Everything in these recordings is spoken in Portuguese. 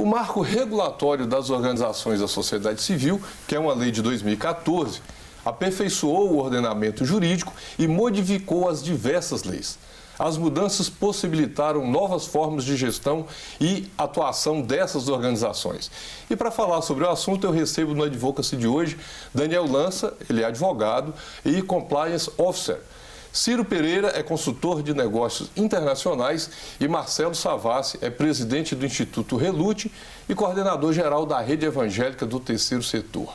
O marco regulatório das organizações da sociedade civil, que é uma lei de 2014, aperfeiçoou o ordenamento jurídico e modificou as diversas leis. As mudanças possibilitaram novas formas de gestão e atuação dessas organizações. E para falar sobre o assunto, eu recebo no Advocacy de hoje Daniel Lança, ele é advogado e Compliance Officer. Ciro Pereira é consultor de negócios internacionais e Marcelo Savassi é presidente do Instituto Relute e coordenador-geral da Rede Evangélica do Terceiro Setor.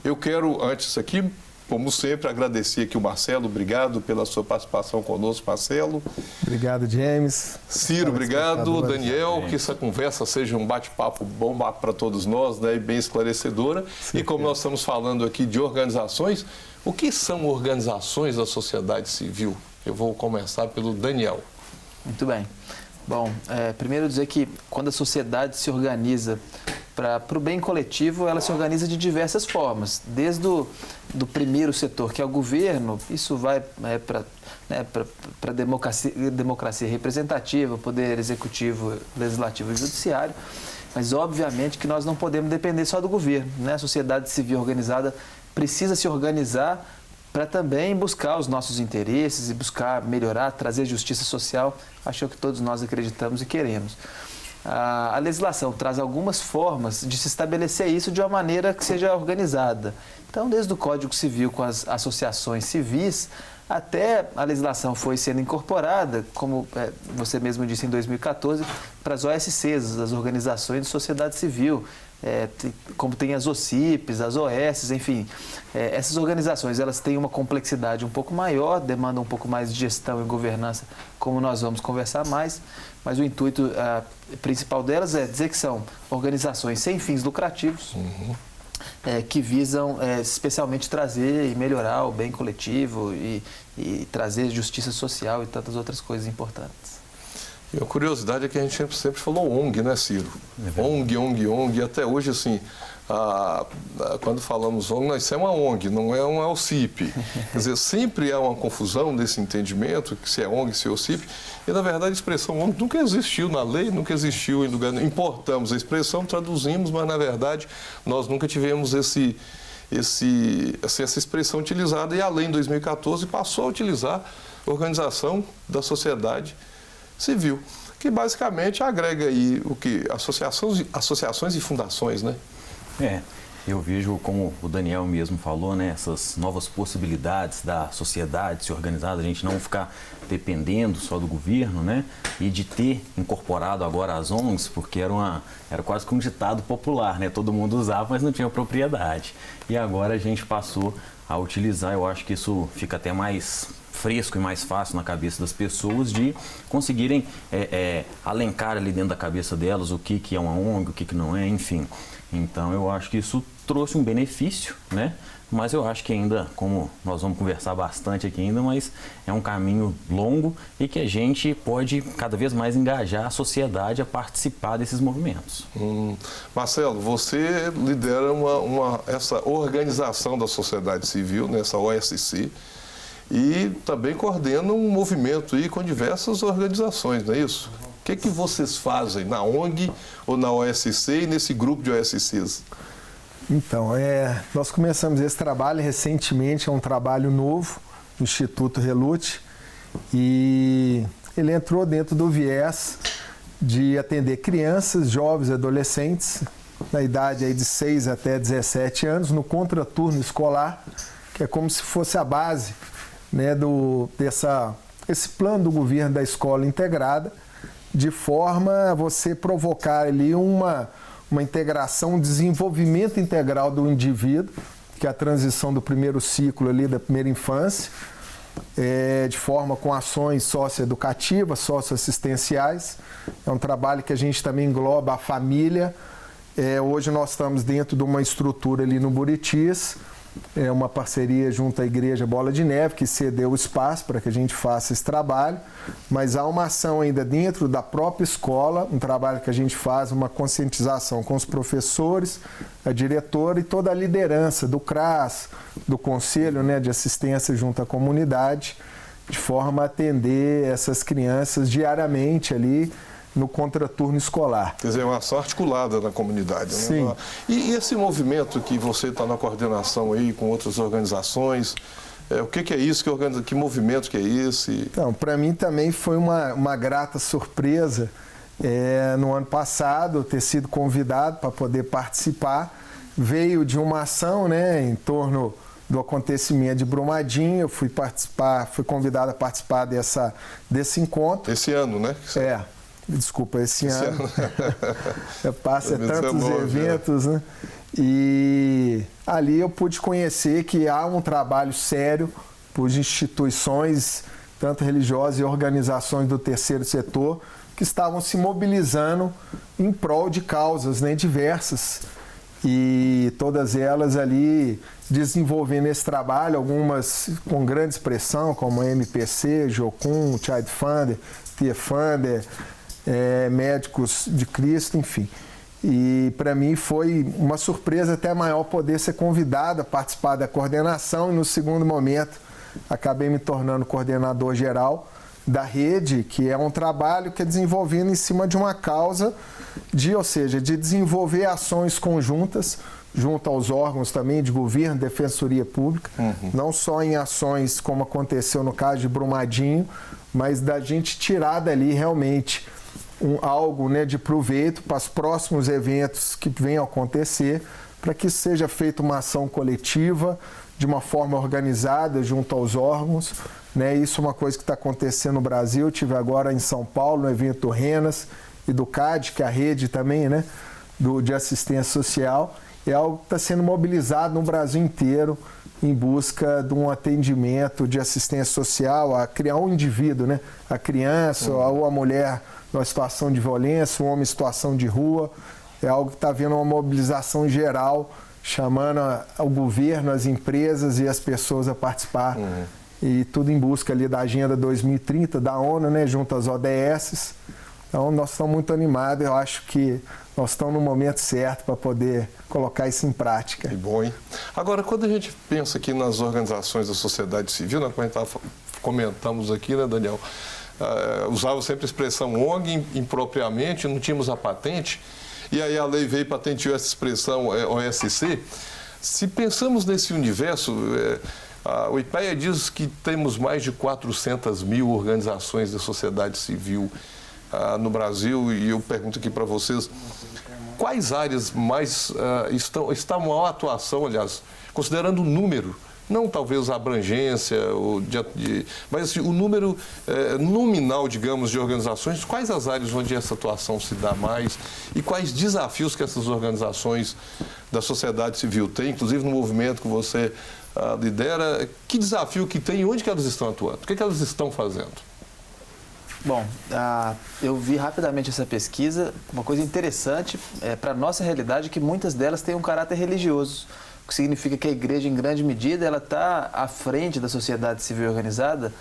Eu quero, antes aqui, como sempre, agradecer aqui o Marcelo. Obrigado pela sua participação conosco, Marcelo. Obrigado, James. Ciro, obrigado. Daniel, que essa conversa seja um bate-papo bom para todos nós, né, e bem esclarecedora. Sim, e como nós estamos falando aqui de organizações, o que são organizações da sociedade civil? Eu vou começar pelo Daniel. Muito bem. Bom, primeiro dizer que quando a sociedade se organiza para o bem coletivo, ela se organiza de diversas formas. Desde do primeiro setor, que é o governo, isso vai para a democracia representativa, poder executivo, legislativo e judiciário. Mas, obviamente, que nós não podemos depender só do governo, né? A sociedade civil organizada precisa se organizar para também buscar os nossos interesses e buscar melhorar, trazer justiça social. Acho que todos nós acreditamos e queremos. A legislação traz algumas formas de se estabelecer isso de uma maneira que seja organizada. Então, desde o Código Civil com as associações civis, até a legislação foi sendo incorporada, como você mesmo disse, em 2014, para as OSCs, as Organizações de Sociedade Civil, como tem as OCIPs, as OS, enfim. Essas organizações, elas têm uma complexidade um pouco maior, demandam um pouco mais de gestão e governança, como nós vamos conversar mais, mas o intuito principal delas é dizer que são organizações sem fins lucrativos, que visam especialmente trazer e melhorar o bem coletivo e trazer justiça social e tantas outras coisas importantes. E a curiosidade é que a gente sempre falou ONG, né, Ciro? ONG. Até hoje, assim, quando falamos ONG, isso é uma ONG, não é uma OCIP. Quer dizer, sempre há uma confusão desse entendimento, que se é ONG, se é OCIP. E, na verdade, a expressão ONG nunca existiu na lei, nunca existiu em lugar nenhum. Importamos a expressão, traduzimos, mas, na verdade, nós nunca tivemos essa expressão utilizada. E a lei, em 2014, passou a utilizar Organização da Sociedade Civil, que basicamente agrega aí o que? Associações e fundações, né? Eu vejo, como o Daniel mesmo falou, né, essas novas possibilidades da sociedade se organizar, a gente não ficar dependendo só do governo, né, e de ter incorporado agora as ONGs, porque era quase que um ditado popular, né, todo mundo usava, mas não tinha propriedade. E agora a gente passou a utilizar, eu acho que isso fica até mais fresco e mais fácil na cabeça das pessoas de conseguirem alencar ali dentro da cabeça delas o que é uma ONG, o que não é, enfim. Então eu acho que isso trouxe um benefício, né? Mas eu acho que ainda, como nós vamos conversar bastante aqui ainda, mas é um caminho longo e que a gente pode cada vez mais engajar a sociedade a participar desses movimentos. Marcelo, você lidera essa organização da sociedade civil, né, essa OSC, e também coordena um movimento aí com diversas organizações, não é isso? O que vocês fazem na ONG ou na OSC e nesse grupo de OSCs? Então, nós começamos esse trabalho recentemente, é um trabalho novo do Instituto Relute, e ele entrou dentro do viés de atender crianças, jovens, adolescentes, na idade aí de 6 até 17 anos, no contraturno escolar, que é como se fosse a base, né, esse plano do governo da escola integrada, de forma a você provocar ali uma integração, um desenvolvimento integral do indivíduo, que é a transição do primeiro ciclo ali, da primeira infância, de forma com ações socioeducativas, socioassistenciais. É um trabalho que a gente também engloba a família. Hoje nós estamos dentro de uma estrutura ali no Buritis, uma parceria junto à Igreja Bola de Neve, que cedeu o espaço para que a gente faça esse trabalho, mas há uma ação ainda dentro da própria escola, um trabalho que a gente faz, uma conscientização com os professores, a diretora e toda a liderança do CRAS, do Conselho, né, de Assistência junto à comunidade, de forma a atender essas crianças diariamente ali, no contraturno escolar. Quer dizer, uma ação articulada na comunidade. Sim. Né? E esse movimento que você está na coordenação aí com outras organizações, o que é isso? Que movimento que é esse? Então, para mim também foi uma grata surpresa no ano passado ter sido convidado para poder participar. Veio de uma ação, né, em torno do acontecimento de Brumadinho. Eu fui convidado a participar desse encontro. Esse ano, né? Desculpa, esse ano. Passa tantos eventos, né? E ali eu pude conhecer que há um trabalho sério por instituições, tanto religiosas e organizações do terceiro setor, que estavam se mobilizando em prol de causas, né, diversas. E todas elas ali desenvolvendo esse trabalho, algumas com grande expressão, como a MPC, Jocum, Child Funder, Tia Funder, Médicos de Cristo, enfim. E para mim foi uma surpresa até maior poder ser convidado a participar da coordenação e no segundo momento acabei me tornando coordenador geral da rede, que é um trabalho que é desenvolvido em cima de uma causa de desenvolver ações conjuntas junto aos órgãos também de governo, defensoria pública, não só em ações como aconteceu no caso de Brumadinho, mas da gente tirar dali realmente algo, né, de proveito para os próximos eventos que venham a acontecer, para que seja feita uma ação coletiva, de uma forma organizada junto aos órgãos. Né? Isso é uma coisa que está acontecendo no Brasil. Eu estive agora em São Paulo, no evento RENAS e do CAD, que é a rede também, né, de assistência social. É algo que está sendo mobilizado no Brasil inteiro em busca de um atendimento de assistência social, a criar um indivíduo, né? A criança ou a mulher numa situação de violência, um homem em situação de rua. É algo que está havendo uma mobilização geral, chamando o governo, as empresas e as pessoas a participar. E tudo em busca ali da Agenda 2030 da ONU, né, junto às ODS. Então, nós estamos muito animados. Eu acho que nós estamos no momento certo para poder colocar isso em prática. Que bom, hein? Agora, quando a gente pensa aqui nas organizações da sociedade civil, né, como a gente comentamos aqui, né, Daniel? Usava sempre a expressão ONG impropriamente, não tínhamos a patente. E aí a lei veio e patenteou essa expressão OSC. Se pensamos nesse universo, o IPEA diz que temos mais de 400 mil organizações da sociedade civil no Brasil, e eu pergunto aqui para vocês, quais áreas mais estão em maior atuação, aliás, considerando o número, não talvez a abrangência, mas assim, o número nominal, digamos, de organizações, quais as áreas onde essa atuação se dá mais e quais desafios que essas organizações da sociedade civil têm, inclusive no movimento que você lidera, que desafio que tem e onde que elas estão atuando? O que elas estão fazendo? Bom, eu vi rapidamente essa pesquisa, uma coisa interessante para a nossa realidade é que muitas delas têm um caráter religioso, o que significa que a igreja, em grande medida, ela está à frente da sociedade civil organizada,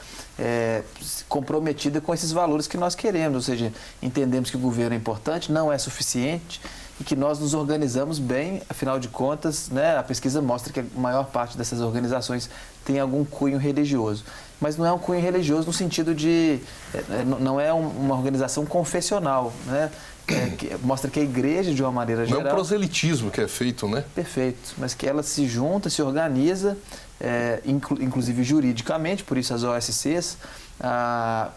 comprometida com esses valores que nós queremos, ou seja, entendemos que o governo é importante, não é suficiente e que nós nos organizamos bem, afinal de contas, né, a pesquisa mostra que a maior parte dessas organizações tem algum cunho religioso. Mas não é um cunho religioso no sentido de... não é uma organização confessional, né? Que mostra que a igreja, de uma maneira geral... Não é um proselitismo que é feito, né? Perfeito. Mas que ela se junta, se organiza, inclusive juridicamente, por isso as OSCs,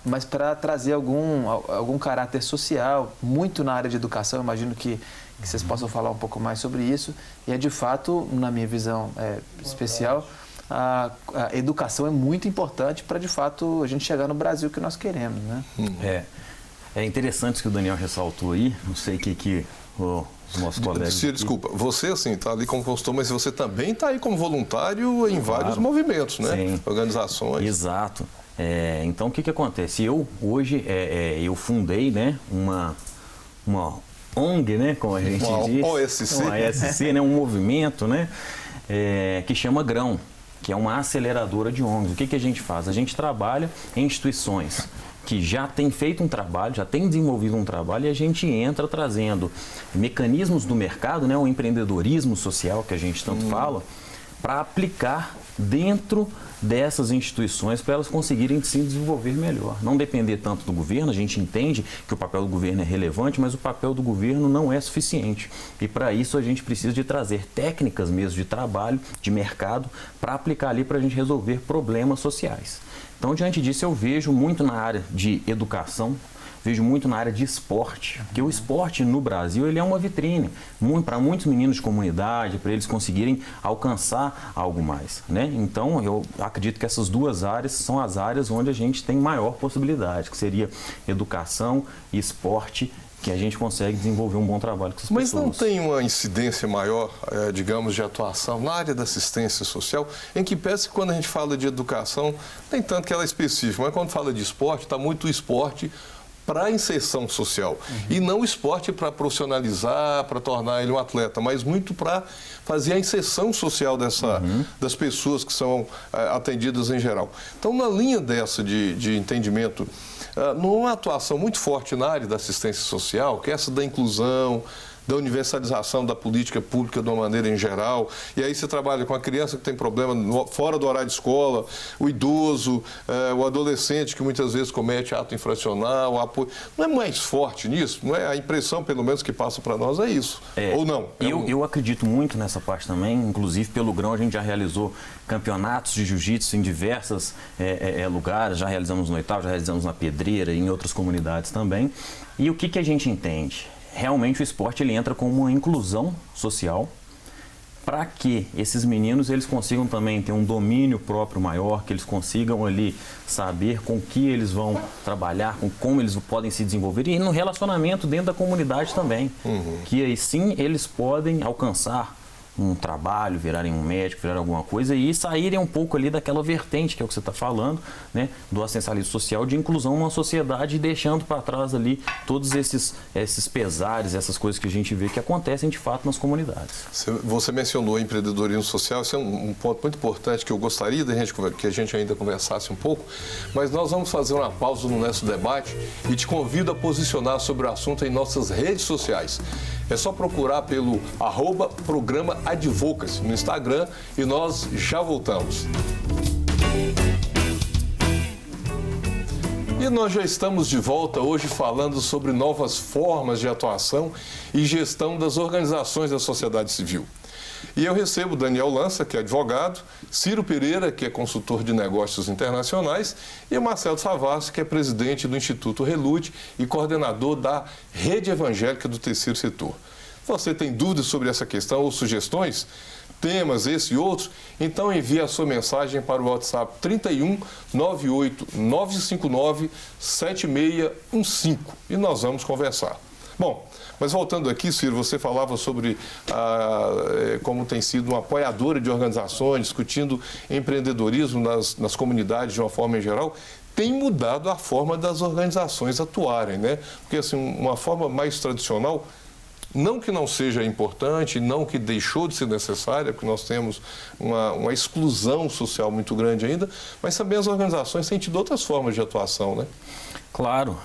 mas para trazer algum caráter social, muito na área de educação. Eu imagino que vocês possam falar um pouco mais sobre isso. E é de fato, na minha visão especial... A educação é muito importante para, de fato, a gente chegar no Brasil que nós queremos, né? É interessante que o Daniel ressaltou aí, não sei o que os nossos colegas... Desculpa, você assim está ali como consultor, mas você também está aí como voluntário em vários movimentos, né? Sim. Organizações. Exato. Então, o que acontece? Eu, hoje, eu fundei, né, uma ONG, né, como a gente diz. OSC. Uma OSC, né, um movimento, né, que chama GRÃO, que é uma aceleradora de ONGs. O que a gente faz? A gente trabalha em instituições que já têm feito um trabalho, já têm desenvolvido um trabalho, e a gente entra trazendo mecanismos do mercado, né, o empreendedorismo social que a gente tanto fala, para aplicar dentro dessas instituições para elas conseguirem se desenvolver melhor. Não depender tanto do governo, a gente entende que o papel do governo é relevante, mas o papel do governo não é suficiente. E para isso a gente precisa de trazer técnicas mesmo de trabalho, de mercado, para aplicar ali para a gente resolver problemas sociais. Então, diante disso, eu vejo muito na área de educação, vejo muito na área de esporte, porque o esporte no Brasil ele é uma vitrine para muitos meninos de comunidade, para eles conseguirem alcançar algo mais, né? Então, eu acredito que essas duas áreas são as áreas onde a gente tem maior possibilidade, que seria educação e esporte, que a gente consegue desenvolver um bom trabalho com essas pessoas. Mas não tem uma incidência maior, digamos, de atuação na área da assistência social, em que parece que quando a gente fala de educação, nem tanto que ela é específica, mas quando fala de esporte, está muito o esporte para a inserção social. E não o esporte para profissionalizar, para tornar ele um atleta, mas muito para fazer a inserção social das pessoas que são atendidas em geral. Então, na linha dessa de entendimento, numa atuação muito forte na área da assistência social, que é essa da inclusão, da universalização da política pública de uma maneira em geral, e aí você trabalha com a criança que tem problema fora do horário de escola, o idoso, o adolescente que muitas vezes comete ato infracional, apoio. Não é mais forte nisso? Não é a impressão, pelo menos, que passa para nós é isso? Ou não? Eu acredito muito nessa parte também, inclusive pelo Grão a gente já realizou campeonatos de jiu-jitsu em diversos lugares, já realizamos no Oitavo, já realizamos na Pedreira e em outras comunidades também. E o que a gente entende? Realmente o esporte ele entra como uma inclusão social para que esses meninos eles consigam também ter um domínio próprio maior, que eles consigam ali saber com que eles vão trabalhar, com como eles podem se desenvolver e no relacionamento dentro da comunidade também, que aí sim eles podem alcançar um trabalho, virarem um médico, virarem alguma coisa e saírem um pouco ali daquela vertente que é o que você está falando, né, do assistencialismo social, de inclusão numa sociedade, deixando para trás ali todos esses pesares, essas coisas que a gente vê que acontecem de fato nas comunidades. Você mencionou empreendedorismo social, isso é um ponto muito importante que eu gostaria que a gente ainda conversasse um pouco, mas nós vamos fazer uma pausa no nosso debate e te convido a posicionar sobre o assunto em nossas redes sociais. É só procurar pelo @programa Advocacy no Instagram e nós já voltamos. E nós já estamos de volta hoje falando sobre novas formas de atuação e gestão das organizações da sociedade civil. E eu recebo Daniel Lança, que é advogado, Ciro Pereira, que é consultor de negócios internacionais, e Marcelo Savassi, que é presidente do Instituto Relute e coordenador da Rede Evangélica do Terceiro Setor. Se você tem dúvidas sobre essa questão ou sugestões, temas, esse e outros, então envie a sua mensagem para o WhatsApp 31 98 959 7615 e nós vamos conversar. Bom, mas voltando aqui, Ciro, você falava sobre como tem sido uma apoiadora de organizações, discutindo empreendedorismo nas comunidades de uma forma em geral. Tem mudado a forma das organizações atuarem, né? Porque assim, uma forma mais tradicional, não que não seja importante, não que deixou de ser necessária, porque nós temos uma exclusão social muito grande ainda, mas também as organizações têm tido outras formas de atuação, né? Claro,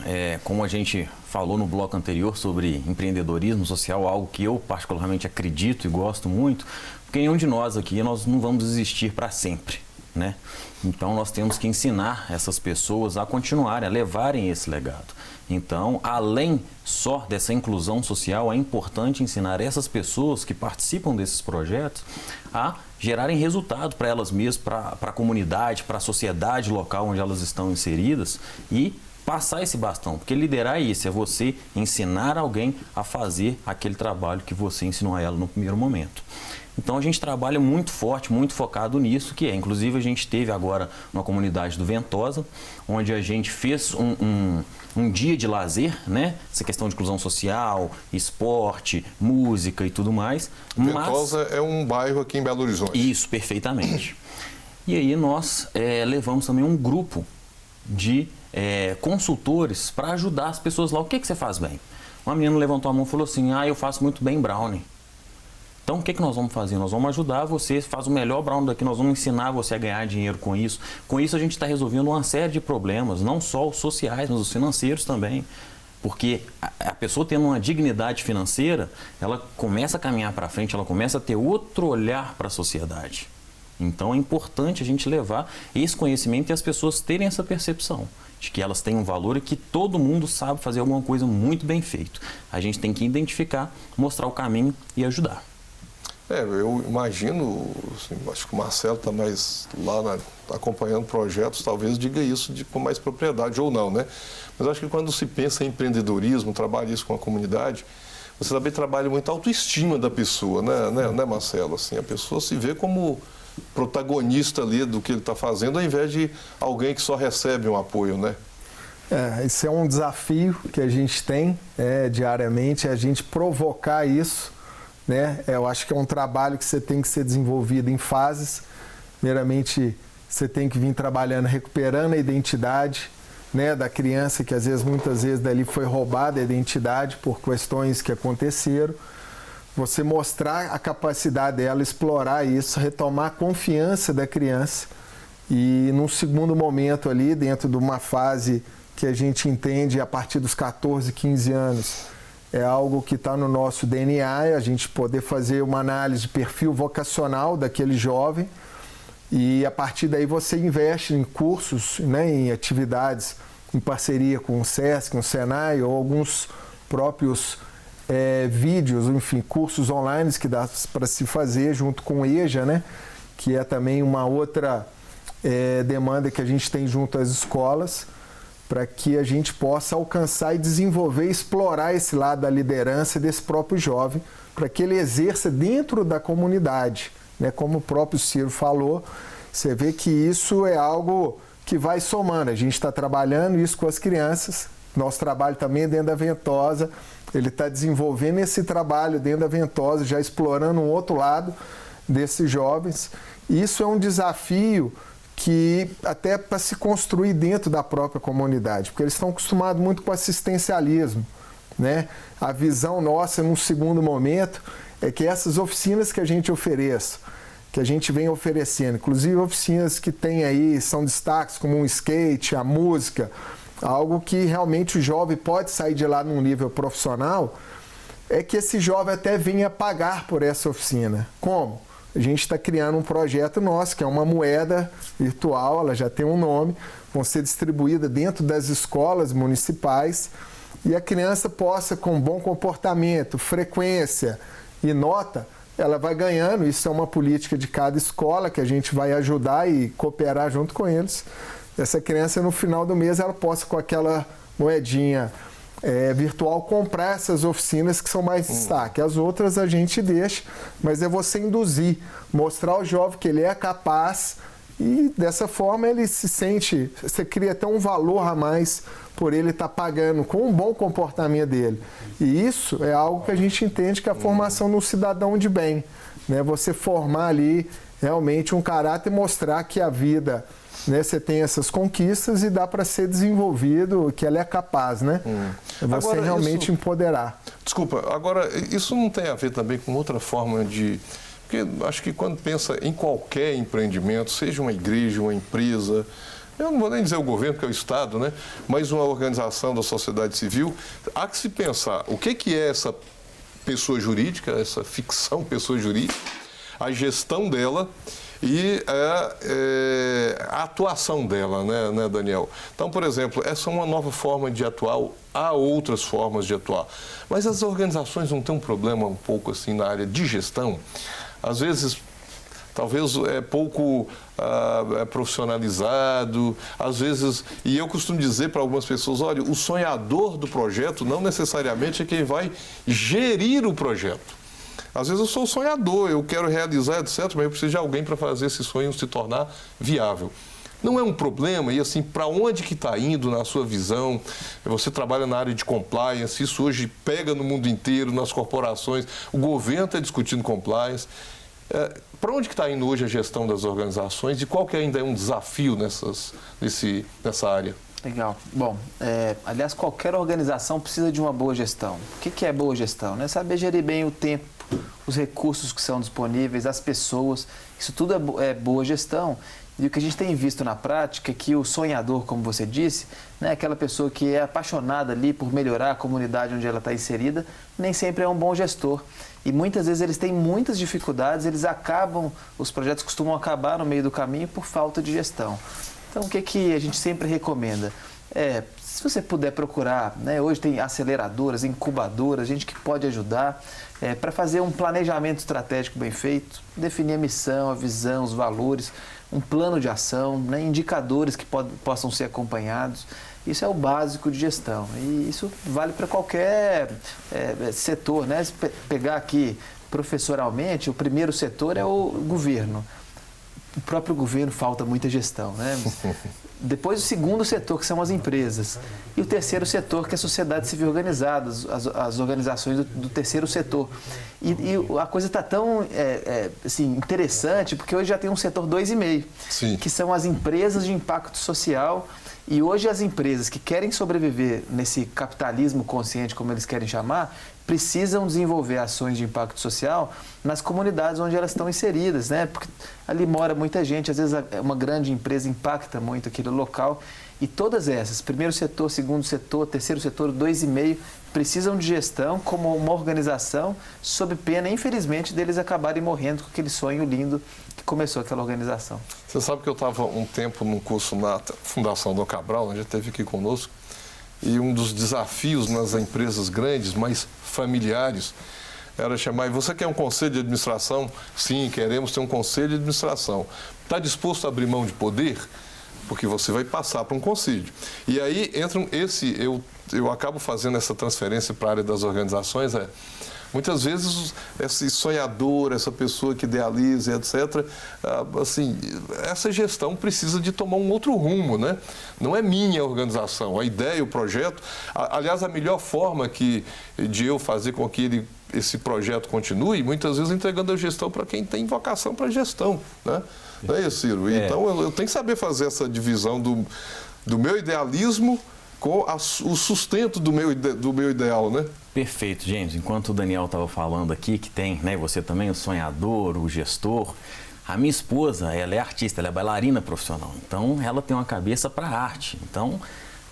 como a gente falou no bloco anterior sobre empreendedorismo social, algo que eu particularmente acredito e gosto muito, porque nenhum de nós aqui, nós não vamos existir para sempre, né? Então nós temos que ensinar essas pessoas a continuarem, a levarem esse legado. Então, além só dessa inclusão social, é importante ensinar essas pessoas que participam desses projetos a gerarem resultado para elas mesmas, para a comunidade, para a sociedade local onde elas estão inseridas e passar esse bastão, porque liderar é isso, é você ensinar alguém a fazer aquele trabalho que você ensinou a ela no primeiro momento. Então a gente trabalha muito forte, muito focado nisso, que é, inclusive a gente teve agora uma comunidade do Ventosa, onde a gente fez um dia de lazer, né? Essa questão de inclusão social, esporte, música e tudo mais. Ventosa é um bairro aqui em Belo Horizonte. Isso, perfeitamente. E aí nós levamos também um grupo de consultores para ajudar as pessoas lá. O que você faz bem? Uma menina levantou a mão e falou assim, eu faço muito bem brownie. Então, o que nós vamos fazer? Nós vamos ajudar você, faz o melhor brownie daqui, nós vamos ensinar você a ganhar dinheiro com isso. Com isso, a gente está resolvendo uma série de problemas, não só os sociais, mas os financeiros também. Porque a pessoa tendo uma dignidade financeira, ela começa a caminhar para frente, ela começa a ter outro olhar para a sociedade. Então é importante a gente levar esse conhecimento e as pessoas terem essa percepção de que elas têm um valor e que todo mundo sabe fazer alguma coisa muito bem feito. A gente tem que identificar, mostrar o caminho e ajudar. Eu imagino, assim, acho que o Marcelo está mais lá acompanhando projetos, talvez diga isso com mais propriedade ou não, né? Mas acho que quando se pensa em empreendedorismo, trabalha isso com a comunidade, você também trabalha muito a autoestima da pessoa, né, Marcelo? Assim, a pessoa se vê como protagonista ali do que ele está fazendo, ao invés de alguém que só recebe um apoio, né? Esse é um desafio que a gente tem diariamente, a gente provocar isso, né? Eu acho que é um trabalho que você tem que ser desenvolvido em fases. Primeiramente, você tem que vir trabalhando, recuperando a identidade, né, da criança, que muitas vezes dali foi roubada a identidade por questões que aconteceram. Você mostrar a capacidade dela, explorar isso, retomar a confiança da criança e, num segundo momento ali, dentro de uma fase que a gente entende a partir dos 14, 15 anos, é algo que está no nosso DNA, a gente poder fazer uma análise de perfil vocacional daquele jovem e, a partir daí, você investe em cursos, né, em atividades em parceria com o SESC, com o Senai ou alguns próprios vídeos, enfim, cursos online que dá para se fazer junto com o EJA, né, que é também uma outra demanda que a gente tem junto às escolas, para que a gente possa alcançar e desenvolver, explorar esse lado da liderança desse próprio jovem, para que ele exerça dentro da comunidade, né? Como o próprio Ciro falou, você vê que isso é algo que vai somando. A gente está trabalhando isso com as crianças, nosso trabalho também é dentro da Ventosa, ele está desenvolvendo esse trabalho dentro da Ventosa, já explorando um outro lado desses jovens. Isso é um desafio que até para se construir dentro da própria comunidade, porque eles estão acostumados muito com assistencialismo, né? A visão nossa, num segundo momento, é que essas oficinas que a gente ofereça, que a gente vem oferecendo, inclusive oficinas que tem aí, são destaques como o skate, a música, algo que realmente o jovem pode sair de lá num nível profissional, é que esse jovem até venha pagar por essa oficina. Como? A gente está criando um projeto nosso, que é uma moeda virtual, ela já tem um nome, vão ser distribuídas dentro das escolas municipais e a criança possa, com bom comportamento, frequência e nota, ela vai ganhando. Isso é uma política de cada escola que a gente vai ajudar e cooperar junto com eles. Essa criança, no final do mês, ela possa, com aquela moedinha virtual, comprar essas oficinas que são mais destaque. As outras a gente deixa, mas é você induzir, mostrar ao jovem que ele é capaz e dessa forma ele se sente, você cria até um valor a mais por ele estar pagando com um bom comportamento dele. E isso é algo que a gente entende que é a formação no cidadão de bem, né? Você formar ali realmente um caráter e mostrar que a vida, né, você tem essas conquistas e dá para ser desenvolvido, que ela é capaz, né? Você agora, realmente empoderar. Desculpa, agora, isso não tem a ver também com outra forma de... Porque acho que quando pensa em qualquer empreendimento, seja uma igreja, uma empresa, eu não vou nem dizer o governo, que é o Estado, né? Mas uma organização da sociedade civil, há que se pensar o que é essa pessoa jurídica, essa ficção pessoa jurídica, a gestão dela e a atuação dela, né, Daniel? Então, por exemplo, essa é uma nova forma de atuar, há outras formas de atuar. Mas as organizações não têm um problema um pouco assim na área de gestão? Às vezes, talvez é pouco profissionalizado, às vezes, e eu costumo dizer para algumas pessoas, olha, o sonhador do projeto não necessariamente é quem vai gerir o projeto. Às vezes eu sou o sonhador, eu quero realizar, etc., mas eu preciso de alguém para fazer esse sonho se tornar viável. Não é um problema, e assim, para onde que está indo na sua visão? Você trabalha na área de compliance, isso hoje pega no mundo inteiro, nas corporações, o governo está discutindo compliance. Para onde que está indo hoje a gestão das organizações e qual que ainda é um desafio nessa área? Legal. Bom, aliás, qualquer organização precisa de uma boa gestão. O que é boa gestão? Né? Saber gerir bem o tempo, os recursos que são disponíveis, as pessoas, isso tudo é boa gestão. E o que a gente tem visto na prática é que o sonhador, como você disse, né, aquela pessoa que é apaixonada ali por melhorar a comunidade onde ela está inserida, nem sempre é um bom gestor. E muitas vezes eles têm muitas dificuldades, os projetos costumam acabar no meio do caminho por falta de gestão. Então, o que a gente sempre recomenda? Se você puder procurar, né, hoje tem aceleradoras, incubadoras, gente que pode ajudar para fazer um planejamento estratégico bem feito, definir a missão, a visão, os valores, um plano de ação, né, indicadores que possam ser acompanhados. Isso é o básico de gestão e isso vale para qualquer setor, né? Se pegar aqui professoralmente, o primeiro setor é o governo. O próprio governo falta muita gestão, né? Depois o segundo setor, que são as empresas. E o terceiro setor, que é a sociedade civil organizada, as organizações do terceiro setor. E a coisa está tão assim, interessante, porque hoje já tem um setor 2,5, que são as empresas de impacto social. E hoje as empresas que querem sobreviver nesse capitalismo consciente, como eles querem chamar, precisam desenvolver ações de impacto social nas comunidades onde elas estão inseridas, né? Porque ali mora muita gente, às vezes uma grande empresa impacta muito aquele local. E todas essas, primeiro setor, segundo setor, terceiro setor, 2,5, precisam de gestão como uma organização, sob pena, infelizmente, deles acabarem morrendo com aquele sonho lindo que começou aquela organização. Você sabe que eu estava um tempo num curso na Fundação Dom Cabral, já esteve aqui conosco, e um dos desafios nas empresas grandes, mais familiares, era chamar, e você quer um conselho de administração? Sim, queremos ter um conselho de administração. Está disposto a abrir mão de poder? Porque você vai passar para um conselho. E aí entra eu acabo fazendo essa transferência para a área das organizações, muitas vezes esse sonhador, essa pessoa que idealiza, etc., assim, essa gestão precisa de tomar um outro rumo, né? Não é minha organização, a ideia, o projeto. Aliás, a melhor forma de eu fazer com que esse projeto continue, muitas vezes entregando a gestão para quem tem vocação para gestão, né? Não é isso, Ciro? Então, eu tenho que saber fazer essa divisão do meu idealismo com o sustento do meu ideal, né? Perfeito, James. Enquanto o Daniel estava falando aqui, que tem, né, você também, o sonhador, o gestor, a minha esposa, ela é artista, ela é bailarina profissional. Então, ela tem uma cabeça para arte. Então,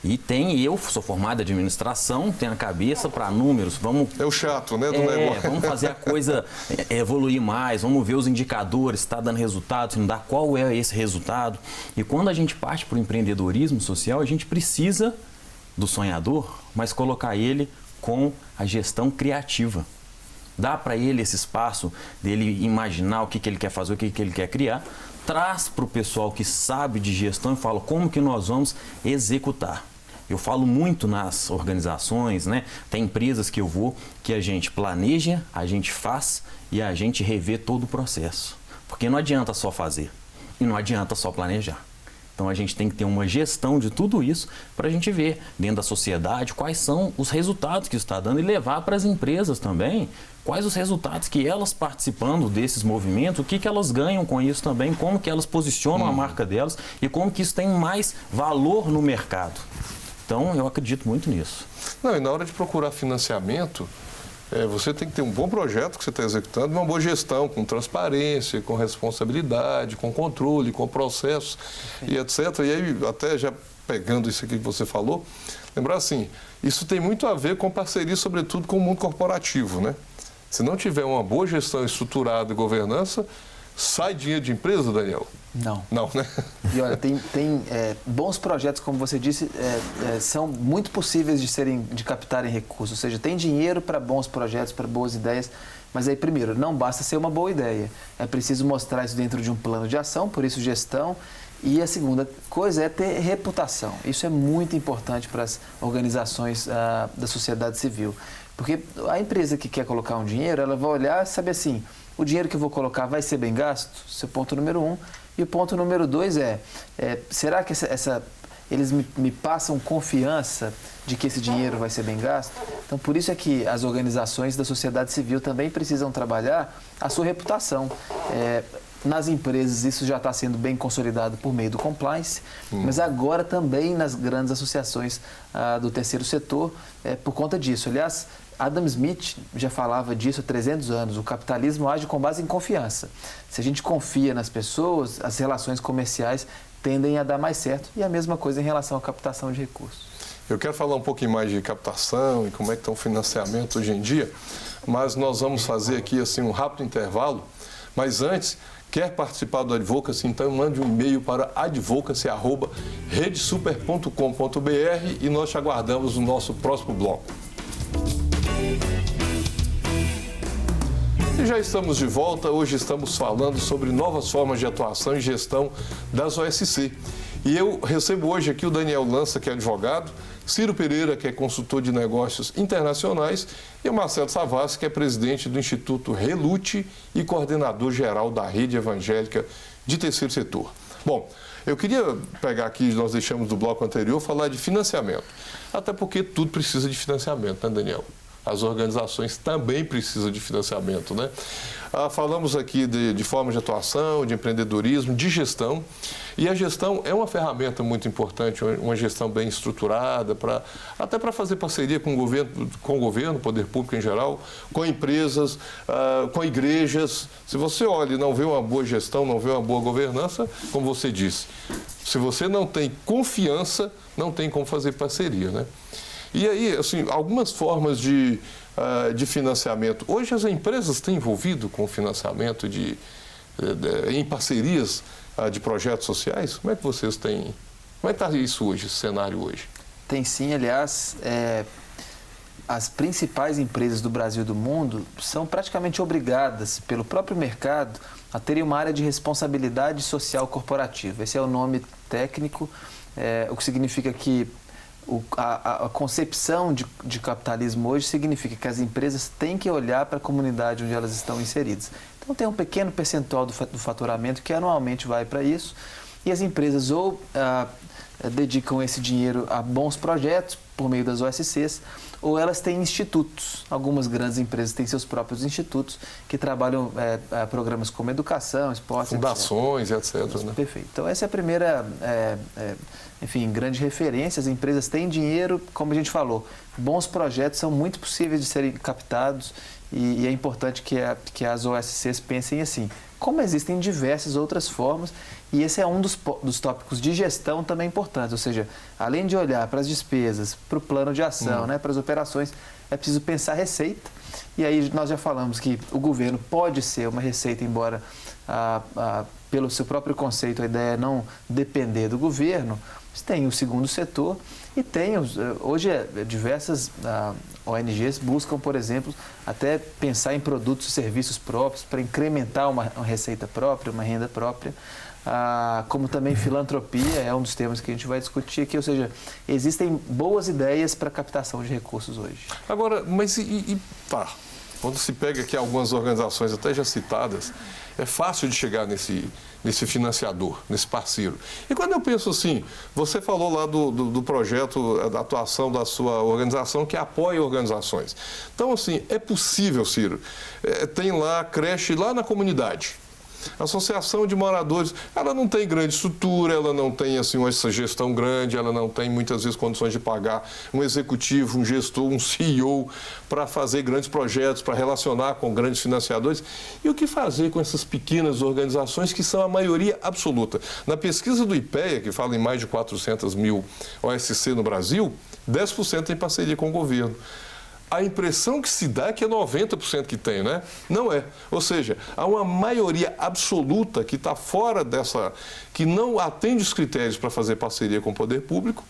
eu sou formado em administração, tenho a cabeça para números, É o chato, né, do negócio. Vamos fazer a coisa evoluir mais, vamos ver os indicadores, se está dando resultado, se não dá, qual é esse resultado. E quando a gente parte para o empreendedorismo social, a gente precisa do sonhador, mas colocar ele com a gestão criativa. Dá para ele esse espaço dele imaginar o que ele quer fazer, o que ele quer criar, traz para o pessoal que sabe de gestão e fala como que nós vamos executar. Eu falo muito nas organizações, né? Tem empresas que eu vou que a gente planeja, a gente faz e a gente revê todo o processo. Porque não adianta só fazer e não adianta só planejar. Então a gente tem que ter uma gestão de tudo isso para a gente ver dentro da sociedade quais são os resultados que isso está dando e levar para as empresas também quais os resultados que elas participando desses movimentos, o que elas ganham com isso também, como que elas posicionam a marca delas e como que isso tem mais valor no mercado. Então eu acredito muito nisso. Não, e na hora de procurar financiamento, você tem que ter um bom projeto que você está executando, uma boa gestão, com transparência, com responsabilidade, com controle, com processos e etc. E aí, até já pegando isso aqui que você falou, lembrar assim, isso tem muito a ver com parceria, sobretudo com o mundo corporativo, né? Se não tiver uma boa gestão estruturada e governança, sai dinheiro de empresa, Daniel? Não. Não, né? E olha, tem bons projetos, como você disse, são muito possíveis de captarem recursos. Ou seja, tem dinheiro para bons projetos, para boas ideias. Mas aí, primeiro, não basta ser uma boa ideia. É preciso mostrar isso dentro de um plano de ação, por isso gestão. E a segunda coisa é ter reputação. Isso é muito importante para as organizações da sociedade civil. Porque a empresa que quer colocar um dinheiro, ela vai olhar e saber assim, o dinheiro que eu vou colocar vai ser bem gasto? Esse é o ponto número 1. E o ponto número 2 será que eles me passam confiança de que esse dinheiro vai ser bem gasto? Então, por isso é que as organizações da sociedade civil também precisam trabalhar a sua reputação. Nas empresas isso já está sendo bem consolidado por meio do compliance, mas agora também nas grandes associações do terceiro setor, por conta disso. Aliás, Adam Smith já falava disso há 300 anos. O capitalismo age com base em confiança. Se a gente confia nas pessoas, as relações comerciais tendem a dar mais certo. E a mesma coisa em relação à captação de recursos. Eu quero falar um pouquinho mais de captação e como é que está o financiamento hoje em dia, mas nós vamos fazer aqui assim, um rápido intervalo. Mas antes, quer participar do Advocacy? Então mande um e-mail para advocacy@redesuper.com.br e nós te aguardamos no nosso próximo bloco. E já estamos de volta. Hoje estamos falando sobre novas formas de atuação e gestão das OSC. E eu recebo hoje aqui o Daniel Lança, que é advogado, Ciro Pereira, que é consultor de negócios internacionais, e o Marcelo Savassi, que é presidente do Instituto Relute e coordenador geral da Rede Evangélica de Terceiro Setor. Bom, eu queria pegar aqui, nós deixamos do bloco anterior, falar de financiamento. Até porque tudo precisa de financiamento, né, Daniel? As organizações também precisam de financiamento, né? Falamos aqui de forma de atuação, de empreendedorismo, de gestão. E a gestão é uma ferramenta muito importante, uma gestão bem estruturada, até para fazer parceria com o governo, poder público em geral, com empresas, com igrejas. Se você olha e não vê uma boa gestão, não vê uma boa governança, como você disse, se você não tem confiança, não tem como fazer parceria, né? E aí, assim, algumas formas de financiamento. Hoje as empresas têm envolvido com financiamento em parcerias de projetos sociais? Como é que vocês têm? Como é que está isso hoje, esse cenário hoje? Tem sim, aliás, as principais empresas do Brasil e do mundo são praticamente obrigadas pelo próprio mercado a terem uma área de responsabilidade social corporativa. Esse é o nome técnico, o que significa que a concepção de capitalismo hoje significa que as empresas têm que olhar para a comunidade onde elas estão inseridas. Então tem um pequeno percentual do faturamento que anualmente vai para isso, e as empresas ou dedicam esse dinheiro a bons projetos por meio das OSCs, ou elas têm institutos. Algumas grandes empresas têm seus próprios institutos que trabalham programas como educação, esporte, fundações, etc. Né? Perfeito. Então essa é a primeira, grande referência. As empresas têm dinheiro, como a gente falou, bons projetos são muito possíveis de serem captados e é importante que as OSCs pensem assim. Como existem diversas outras formas, e esse é um dos tópicos de gestão também importantes, ou seja, além de olhar para as despesas, para o plano de ação, para as operações, é preciso pensar receita, e aí nós já falamos que o governo pode ser uma receita, embora pelo seu próprio conceito a ideia é não depender do governo, mas tem o segundo setor e tem, hoje diversas ONGs buscam, por exemplo, até pensar em produtos e serviços próprios para incrementar uma receita própria, uma renda própria, como também filantropia é um dos temas que a gente vai discutir aqui, ou seja, existem boas ideias para captação de recursos hoje. Agora, mas quando se pega aqui algumas organizações até já citadas, é fácil de chegar nesse financiador, nesse parceiro. E quando eu penso assim, você falou lá do projeto, da atuação da sua organização que apoia organizações. Então, assim, é possível, Ciro, tem lá a creche lá na comunidade. A associação de moradores, ela não tem grande estrutura, ela não tem assim, essa gestão grande, ela não tem muitas vezes condições de pagar um executivo, um gestor, um CEO para fazer grandes projetos, para relacionar com grandes financiadores. E o que fazer com essas pequenas organizações que são a maioria absoluta? Na pesquisa do IPEA, que fala em mais de 400 mil OSC no Brasil, 10% tem parceria com o governo. A impressão que se dá é que é 90% que tem, né? Não é. Ou seja, há uma maioria absoluta que está fora dessa, que não atende os critérios para fazer parceria com o poder público.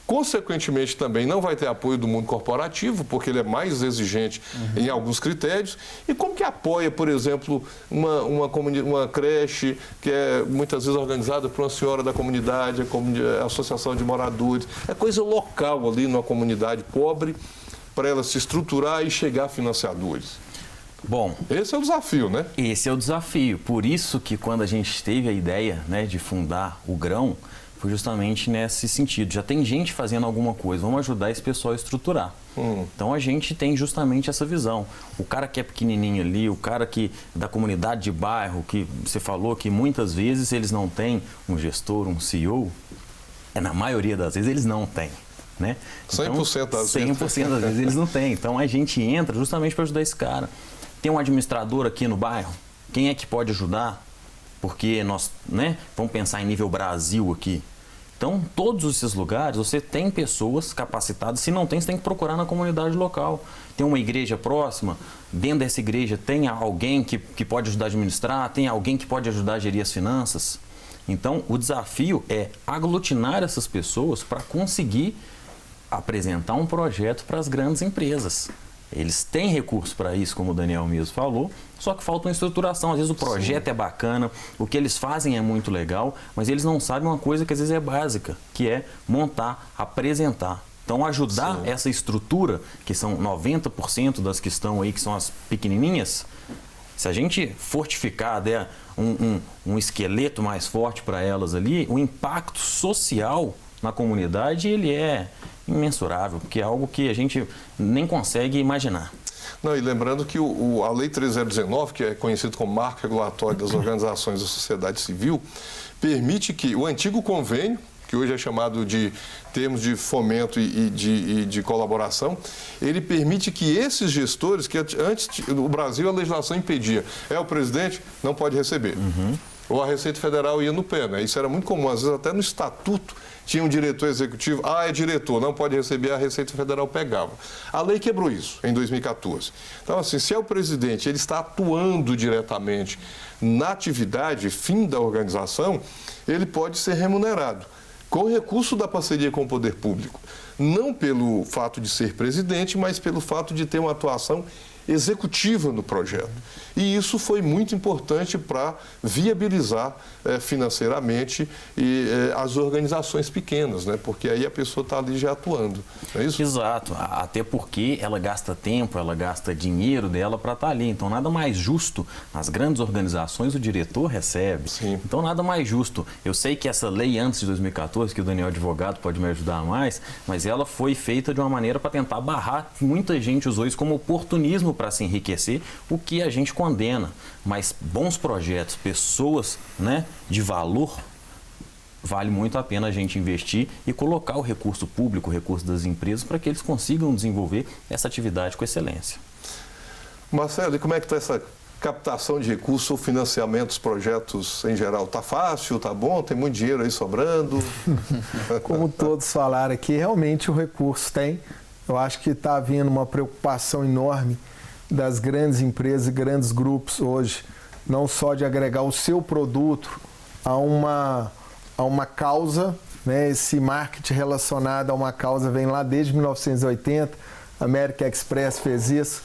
Consequentemente, também não vai ter apoio do mundo corporativo, porque ele é mais exigente em alguns critérios. E como que apoia, por exemplo, uma creche que é muitas vezes organizada por uma senhora da comunidade, a associação de moradores. É coisa local ali numa comunidade pobre, para ela se estruturar e chegar a financiadores. Bom, esse é o desafio, né? Esse é o desafio. Por isso que quando a gente teve a ideia, né, de fundar o Grão, foi justamente nesse sentido. Já tem gente fazendo alguma coisa, vamos ajudar esse pessoal a estruturar. Então a gente tem justamente essa visão. O cara que é pequenininho ali, o cara que da comunidade de bairro, que você falou que muitas vezes eles não têm um gestor, um CEO, na maioria das vezes eles não têm. Né? Então, 100% das vezes. 100% das vezes eles não têm. Então a gente entra justamente para ajudar esse cara. Tem um administrador aqui no bairro? Quem é que pode ajudar? Porque nós, né, vamos pensar em nível Brasil aqui. Então, todos esses lugares, você tem pessoas capacitadas. Se não tem, você tem que procurar na comunidade local. Tem uma igreja próxima, dentro dessa igreja tem alguém que pode ajudar a administrar, tem alguém que pode ajudar a gerir as finanças. Então, o desafio é aglutinar essas pessoas para conseguir apresentar um projeto para as grandes empresas. Eles têm recursos para isso, como o Daniel mesmo falou, só que falta uma estruturação. Às vezes o projeto é bacana, o que eles fazem é muito legal, mas eles não sabem uma coisa que às vezes é básica, que é montar, apresentar. Então ajudar essa estrutura, que são 90% das que estão aí, que são as pequenininhas, se a gente fortificar, der um esqueleto mais forte para elas ali, o impacto social na comunidade ele é imensurável, porque é algo que a gente nem consegue imaginar. Não, e lembrando que a Lei 3019, que é conhecido como Marco Regulatório das Organizações da Sociedade Civil, permite que o antigo convênio, que hoje é chamado de termos de fomento e de colaboração, ele permite que esses gestores, que antes no Brasil a legislação impedia, o presidente não pode receber. Ou a Receita Federal ia no pé, né? Isso era muito comum, às vezes até no estatuto tinha um diretor executivo, é diretor, não pode receber, a Receita Federal pegava. A lei quebrou isso em 2014. Então, assim, se é o presidente, ele está atuando diretamente na atividade, fim da organização, ele pode ser remunerado com recurso da parceria com o poder público. Não pelo fato de ser presidente, mas pelo fato de ter uma atuação executiva no projeto. E isso foi muito importante para viabilizar financeiramente as organizações pequenas, né? Porque aí a pessoa está ali já atuando, não é isso? Exato, até porque ela gasta tempo, ela gasta dinheiro dela para estar ali. Então nada mais justo, nas grandes organizações o diretor recebe. Sim. Então nada mais justo. Eu sei que essa lei antes de 2014, que o Daniel advogado pode me ajudar mais, mas ela foi feita de uma maneira para tentar barrar. Muita gente usou isso como oportunismo para se enriquecer, o que a gente condena. Mas bons projetos, pessoas, né, de valor, vale muito a pena a gente investir e colocar o recurso público, o recurso das empresas, para que eles consigam desenvolver essa atividade com excelência. Marcelo, e como é que está essa captação de recursos ou financiamento dos projetos em geral? Está fácil, está bom? Tem muito dinheiro aí sobrando? Como todos falaram aqui, realmente o recurso tem. Eu acho que está havendo uma preocupação enorme das grandes empresas e grandes grupos hoje, não só de agregar o seu produto a uma causa, né? Esse marketing relacionado a uma causa vem lá desde 1980, a American Express fez isso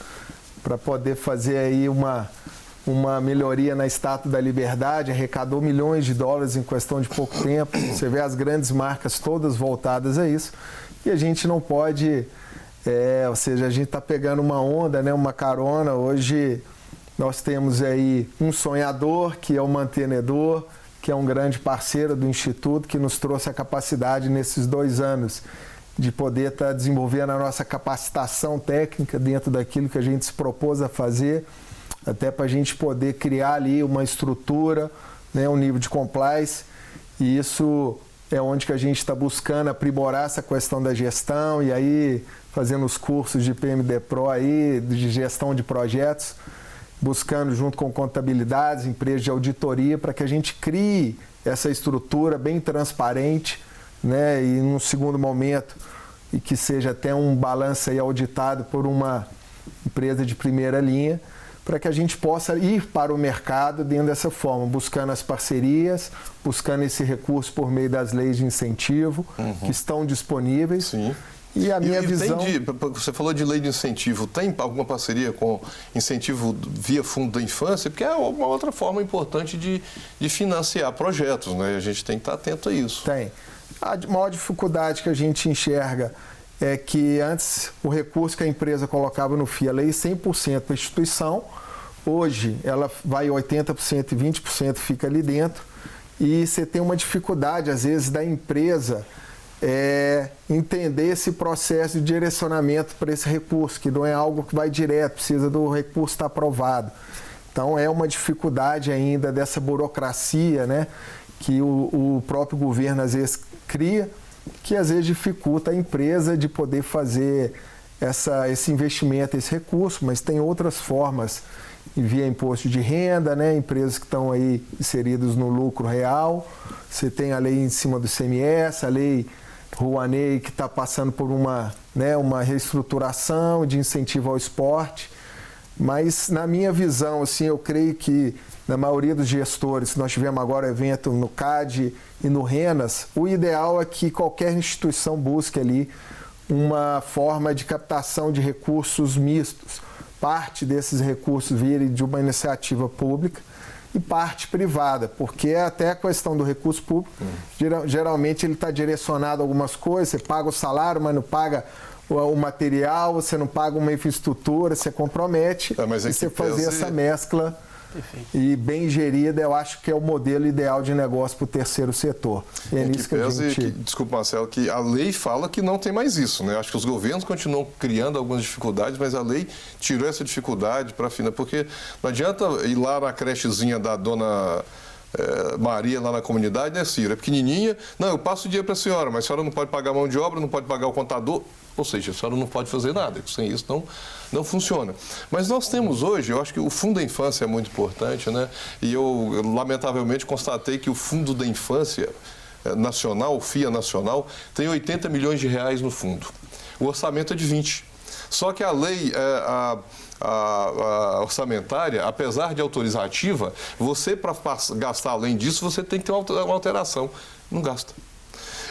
para poder fazer aí uma melhoria na Estátua da Liberdade, arrecadou milhões de dólares em questão de pouco tempo. Você vê as grandes marcas todas voltadas a isso e a gente não pode... ou seja, a gente está pegando uma onda, né, uma carona. Hoje nós temos aí um sonhador, que é o mantenedor, que é um grande parceiro do Instituto, que nos trouxe a capacidade nesses 2 anos de poder estar desenvolvendo a nossa capacitação técnica dentro daquilo que a gente se propôs a fazer, até para a gente poder criar ali uma estrutura, né, um nível de compliance, e isso é onde que a gente está buscando aprimorar essa questão da gestão e aí fazendo os cursos de PMD Pro aí, de gestão de projetos, buscando junto com contabilidades, empresas de auditoria, para que a gente crie essa estrutura bem transparente, né, e num segundo momento, e que seja até um balanço aí auditado por uma empresa de primeira linha, para que a gente possa ir para o mercado dentro dessa forma, buscando as parcerias, buscando esse recurso por meio das leis de incentivo que estão disponíveis. Sim. E a minha visão... Você falou de lei de incentivo, tem alguma parceria com incentivo via Fundo da Infância? Porque é uma outra forma importante de financiar projetos, né? A gente tem que estar atento a isso. Tem. A maior dificuldade que a gente enxerga é que antes o recurso que a empresa colocava no FII, ela ia 100% para a instituição, hoje ela vai 80% e 20% fica ali dentro, e você tem uma dificuldade, às vezes, da empresa entender esse processo de direcionamento para esse recurso, que não é algo que vai direto, precisa do recurso estar aprovado. Então é uma dificuldade ainda dessa burocracia, né, que o próprio governo às vezes cria, que às vezes dificulta a empresa de poder fazer esse investimento, esse recurso, mas tem outras formas, via imposto de renda, né, empresas que estão aí inseridas no lucro real, você tem a lei em cima do ICMS, a lei Rouanet, que está passando por uma reestruturação de incentivo ao esporte, mas na minha visão, assim, eu creio que na maioria dos gestores, nós tivemos agora evento no CAD e no RENAS, o ideal é que qualquer instituição busque ali uma forma de captação de recursos mistos. Parte desses recursos virem de uma iniciativa pública e parte privada, porque até a questão do recurso público, geralmente ele está direcionado a algumas coisas, você paga o salário, mas não paga o material, você não paga uma infraestrutura, você compromete, e você fazer essa mescla. Perfeito. E bem gerida, eu acho que é o modelo ideal de negócio para o terceiro setor. E é nisso que a gente... Desculpa, Marcelo, que a lei fala que não tem mais isso, né? Acho que os governos continuam criando algumas dificuldades, mas a lei tirou essa dificuldade para afinar, porque não adianta ir lá na crechezinha da dona Maria, lá na comunidade, né, Ciro? É pequenininha, não, eu passo o dia para a senhora, mas a senhora não pode pagar a mão de obra, não pode pagar o contador, ou seja, a senhora não pode fazer nada, sem isso não funciona. Mas nós temos hoje, eu acho que o Fundo da Infância é muito importante, né? E eu lamentavelmente constatei que o Fundo da Infância Nacional, o FIA Nacional, tem 80 milhões de reais no fundo. O orçamento é de 20. Só que a lei, a orçamentária, apesar de autorizativa, você, para gastar além disso, você tem que ter uma alteração. Não gasta.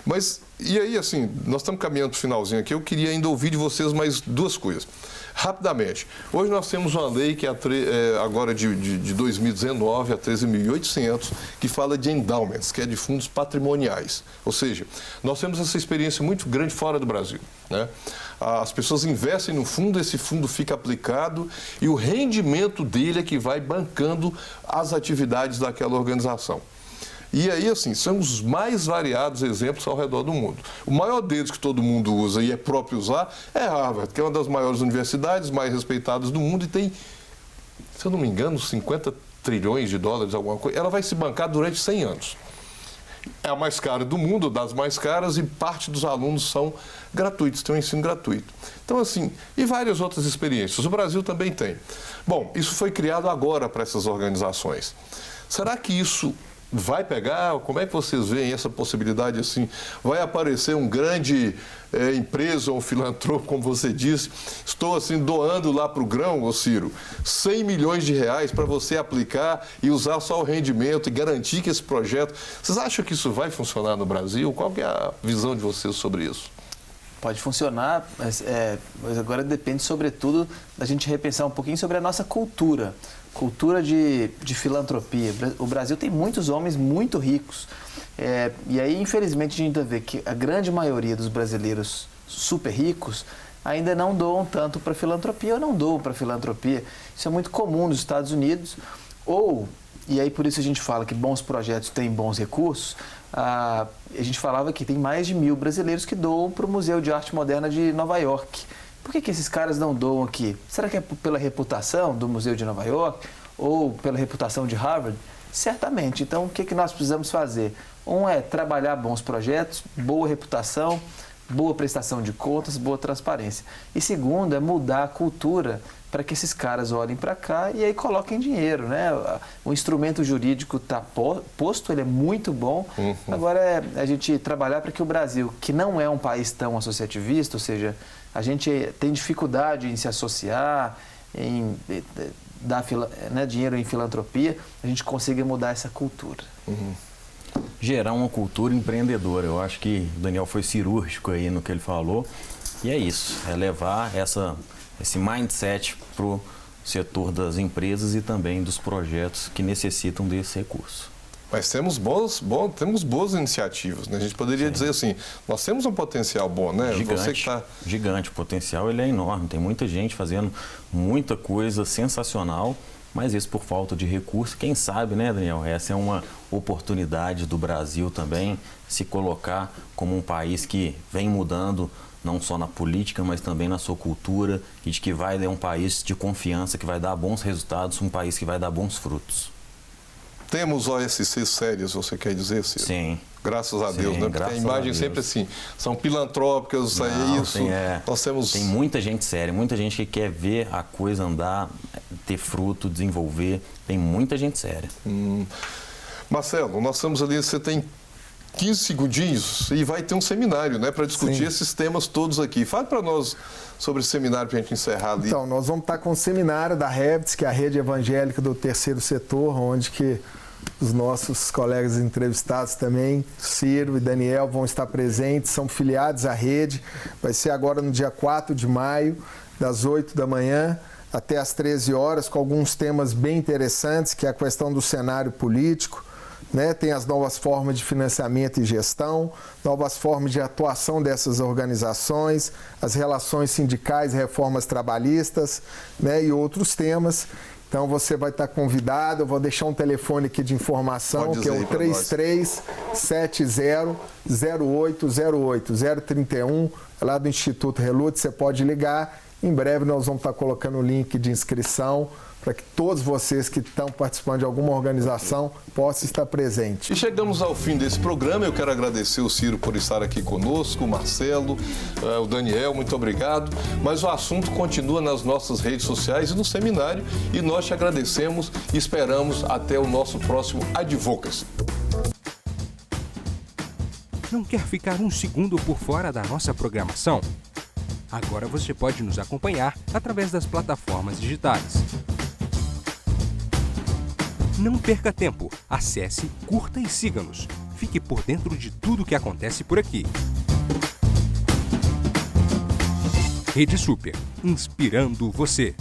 Mas, e aí, assim, nós estamos caminhando para o finalzinho aqui, eu queria ainda ouvir de vocês mais duas coisas. Rapidamente, hoje nós temos uma lei que agora de 2019, a 13.800, que fala de endowments, que é de fundos patrimoniais. Ou seja, nós temos essa experiência muito grande fora do Brasil, né? As pessoas investem no fundo, esse fundo fica aplicado e o rendimento dele é que vai bancando as atividades daquela organização. E aí, assim, são os mais variados exemplos ao redor do mundo. O maior deles que todo mundo usa e é próprio usar é Harvard, que é uma das maiores universidades mais respeitadas do mundo e tem, se eu não me engano, 50 trilhões de dólares, alguma coisa. Ela vai se bancar durante 100 anos. É a mais cara do mundo, das mais caras, e parte dos alunos são gratuitos, tem um ensino gratuito. Então, assim, e várias outras experiências. O Brasil também tem. Bom, isso foi criado agora para essas organizações. Será que isso vai pegar? Como é que vocês veem essa possibilidade assim? Vai aparecer um grande empresa, um filantropo, como você disse, estou assim doando lá para o grão, ô Ciro, 100 milhões de reais para você aplicar e usar só o rendimento e garantir que esse projeto... Vocês acham que isso vai funcionar no Brasil? Qual que é a visão de vocês sobre isso? Pode funcionar, mas agora depende, sobretudo, da gente repensar um pouquinho sobre a nossa cultura. Cultura de filantropia. O Brasil tem muitos homens muito ricos. E aí, infelizmente, a gente vê que a grande maioria dos brasileiros super ricos ainda não doam tanto para filantropia ou não doam para filantropia. Isso é muito comum nos Estados Unidos. E aí por isso a gente fala que bons projetos têm bons recursos. A gente falava que tem mais de 1.000 brasileiros que doam para o Museu de Arte Moderna de Nova York. Por que esses caras não doam aqui? Será que é pela reputação do Museu de Nova York ou pela reputação de Harvard? Certamente. Então, o que nós precisamos fazer? Um é trabalhar bons projetos, boa reputação, boa prestação de contas, boa transparência. E segundo, é mudar a cultura para que esses caras olhem para cá e aí coloquem dinheiro, né? O instrumento jurídico está posto, ele é muito bom. Agora é a gente trabalhar para que o Brasil, que não é um país tão associativista, ou seja, a gente tem dificuldade em se associar, em dar dinheiro em filantropia, a gente consiga mudar essa cultura. Gerar uma cultura empreendedora. Eu acho que o Daniel foi cirúrgico aí no que ele falou. E é isso, é levar esse mindset para o setor das empresas e também dos projetos que necessitam desse recurso. Mas temos boas iniciativas, né? A gente poderia dizer assim, nós temos um potencial bom, né? Gigante, você que gigante. O potencial ele é enorme. Tem muita gente fazendo muita coisa sensacional mas isso por falta de recurso. Quem sabe, né, Daniel? Essa é uma oportunidade do Brasil também se colocar como um país que vem mudando, não só na política, mas também na sua cultura, e de que vai ser um país de confiança, que vai dar bons resultados, um país que vai dar bons frutos. Temos OSCs sérias, você quer dizer, Ciro? Sim. Graças a Deus, Sim, né? Porque a imagem sempre assim, são pilantrópicas, Não, é isso. nós temos... Tem muita gente séria, muita gente que quer ver a coisa andar, ter fruto, desenvolver. Tem muita gente séria. Marcelo, nós estamos ali, você tem 15 segundinhos e vai ter um seminário, né, para discutir Sim. esses temas todos aqui. Fale para nós sobre esse seminário para a gente encerrar ali. Então, nós vamos estar com o seminário da REVTS, que é a Rede Evangélica do Terceiro Setor, onde que os nossos colegas entrevistados também, Ciro e Daniel, vão estar presentes, são filiados à rede. Vai ser agora no dia 4 de maio, das 8 da manhã até as 13 horas, com alguns temas bem interessantes, que é a questão do cenário político, né? Tem as novas formas de financiamento e gestão, novas formas de atuação dessas organizações, as relações sindicais, reformas trabalhistas, né? E outros temas. Então você vai estar convidado, eu vou deixar um telefone aqui de informação, que é o 3370-0808, 031, lá do Instituto Relute, você pode ligar. Em breve nós vamos estar colocando o link de inscrição para que todos vocês que estão participando de alguma organização possam estar presentes. E chegamos ao fim desse programa. Eu quero agradecer o Ciro por estar aqui conosco, o Marcelo, o Daniel, muito obrigado. Mas o assunto continua nas nossas redes sociais e no seminário. E nós te agradecemos e esperamos até o nosso próximo Advocacy. Não quer ficar um segundo por fora da nossa programação? Agora você pode nos acompanhar através das plataformas digitais. Não perca tempo. Acesse, curta e siga-nos. Fique por dentro de tudo o que acontece por aqui. Rede Super, inspirando você.